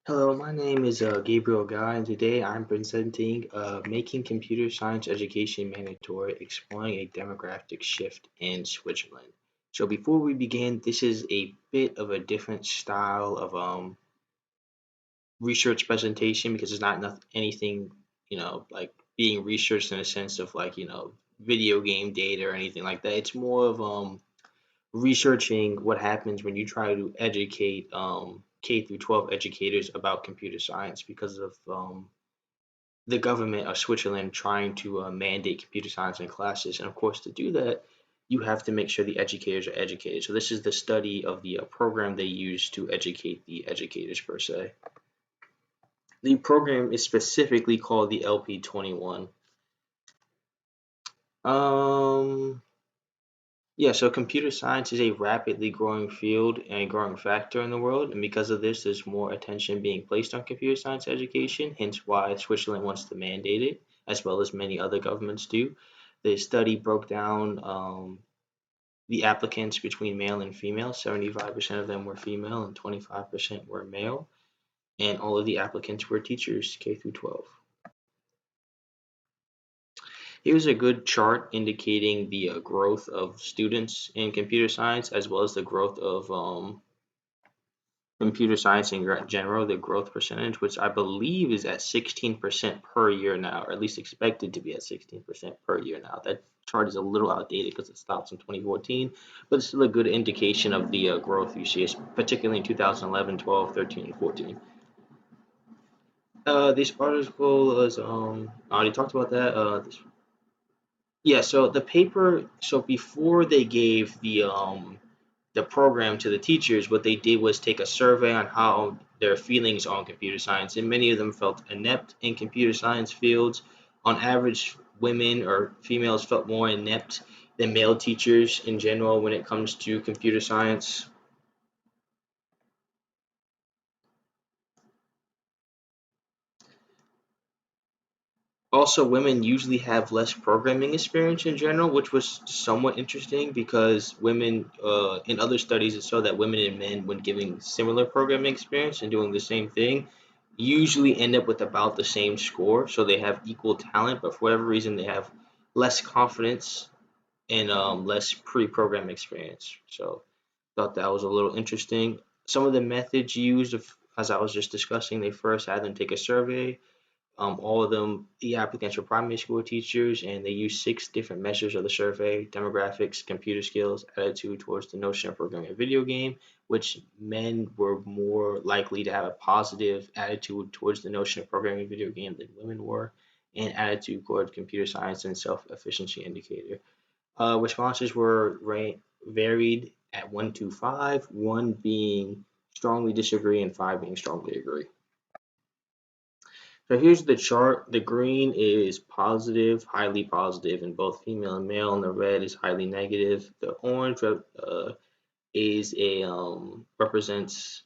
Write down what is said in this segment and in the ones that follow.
Hello, my name is Gabriel Guy, and today I'm presenting Making Computer Science Education Mandatory, Exploring a Demographic Shift in Switzerland. So before we begin, this is a bit of a different style of research presentation because it's not anything, like being researched in a sense of like, video game data or anything like that. It's more of researching what happens when you try to educate K through 12 educators about computer science because of the government of Switzerland trying to mandate computer science in classes. And of course, to do that, you have to make sure the educators are educated. So this is the study of the program they use to educate the educators per se. The program is specifically called the LP21. Um, Yeah, so computer science is a rapidly growing field and a growing factor in the world, and because of this, there's more attention being placed on computer science education, hence why Switzerland wants to mandate it, as well as many other governments do. The study broke down the applicants between male and female. 75% of them were female and 25% were male, and all of the applicants were teachers, K through 12. Here's a good chart indicating the growth of students in computer science as well as the growth of computer science in general, the growth percentage, which I believe is at 16% per year now, or at least expected to be at 16% per year now. That chart is a little outdated because it stops in 2014, but it's still a good indication of the growth you see, particularly in 2011, 12, 13, and 14. This article was, I already talked about that. Yeah, so the paper, so before they gave the program to the teachers, what they did was take a survey on how their feelings on computer science, and many of them felt inept in computer science fields. On average, women or females felt more inept than male teachers in general when it comes to computer science. Also, women usually have less programming experience in general, which was somewhat interesting because women, in other studies, it showed that women and men, when giving similar programming experience and doing the same thing, usually end up with about the same score. So they have equal talent, but for whatever reason, they have less confidence and less pre-program experience. So thought that was a little interesting. Some of the methods used, as I was just discussing, they first had them take a survey. All of them, the applicants were primary school teachers, and they used 6 different measures of the survey: demographics, computer skills, attitude towards the notion of programming a video game, which men were more likely to have a positive attitude towards the notion of programming a video game than women were, and attitude towards computer science and self-efficiency indicator. Responses were varied at 1 to 5, 1 being strongly disagree and 5 being strongly agree. So here's the chart. The green is positive, highly positive in both female and male, and the red is highly negative. The orange is a represents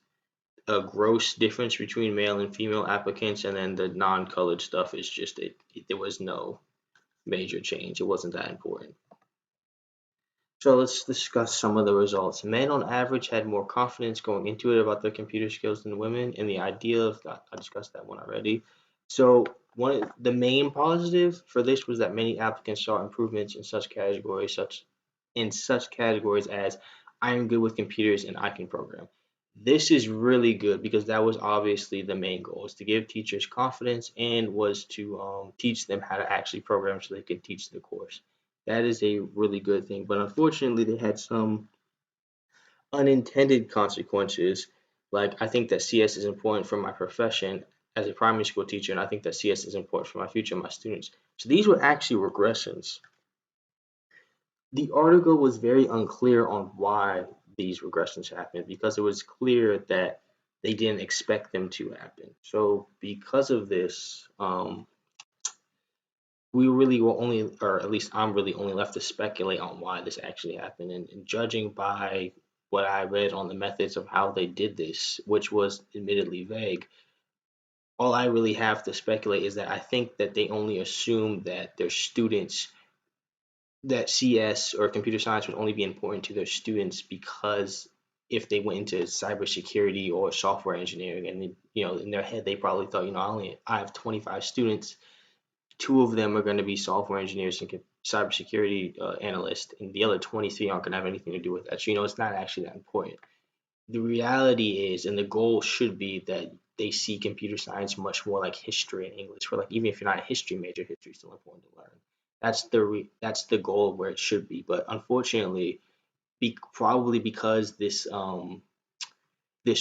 a gross difference between male and female applicants, and then the non-colored stuff is just there was no major change. It wasn't that important. So let's discuss some of the results. Men on average had more confidence going into it about their computer skills than women, and the idea of that, I discussed that one already. So the main positive for this was that many applicants saw improvements in such categories as I am good with computers and I can program. This is really good because that was obviously the main goal, is to give teachers confidence and was to teach them how to actually program so they could teach the course. That is a really good thing. But unfortunately, they had some unintended consequences. Like, I think that CS is important for my profession as a primary school teacher, and I think that CS is important for my future, my students. So these were actually regressions. The article was very unclear on why these regressions happened because it was clear that they didn't expect them to happen. So because of this, we really will only, or at least I'm really only left to speculate on why this actually happened. And judging by what I read on the methods of how they did this, which was admittedly vague, all I really have to speculate is that I think that they only assumed that their students, that CS or computer science would only be important to their students because if they went into cybersecurity or software engineering, and in their head they probably thought, I have 25 students, two of them are going to be software engineers and cybersecurity analysts, and the other 23 aren't going to have anything to do with that. So it's not actually that important. The reality is, and the goal should be, that they see computer science much more like history and English. Where, like, even if you're not a history major, history is still important to learn. That's the goal where it should be. But unfortunately, probably because this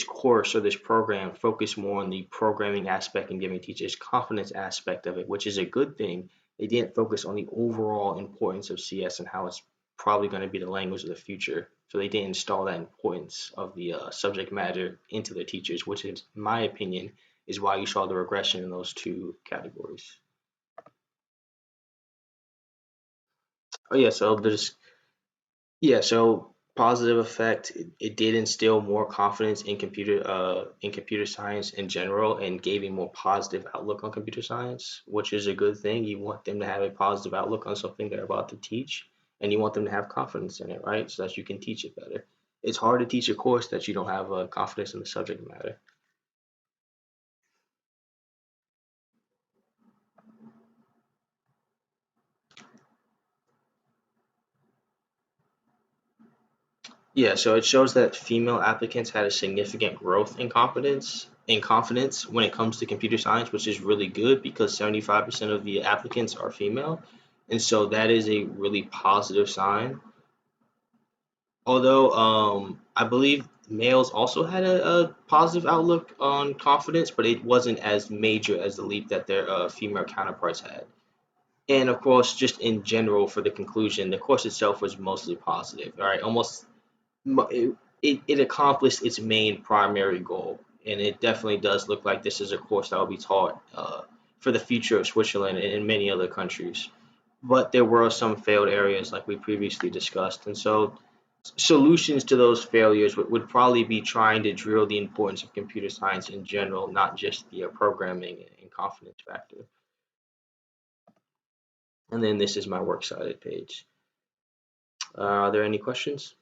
course or this program focused more on the programming aspect and giving teachers confidence aspect of it, which is a good thing. They didn't focus on the overall importance of CS and how it's probably going to be the language of the future. So they didn't install that importance of the subject matter into their teachers, which, in my opinion, is why you saw the regression in those two categories. Oh yeah, so there's Yeah, so positive effect. It did instill more confidence in computer science in general, and gave a more positive outlook on computer science, which is a good thing. You want them to have a positive outlook on something they're about to teach, and you want them to have confidence in it, right? So that you can teach it better. It's hard to teach a course that you don't have confidence in the subject matter. Yeah, so it shows that female applicants had a significant growth in confidence when it comes to computer science, which is really good because 75% of the applicants are female. And so that is a really positive sign. Although I believe males also had a positive outlook on confidence, but it wasn't as major as the leap that their female counterparts had. And of course, just in general, for the conclusion, the course itself was mostly positive. All right, it accomplished its main primary goal, and it definitely does look like this is a course that will be taught for the future of Switzerland and in many other countries. But there were some failed areas, like we previously discussed, and so solutions to those failures would probably be trying to drill the importance of computer science in general, not just the programming and confidence factor. And then this is my works cited page. Are there any questions?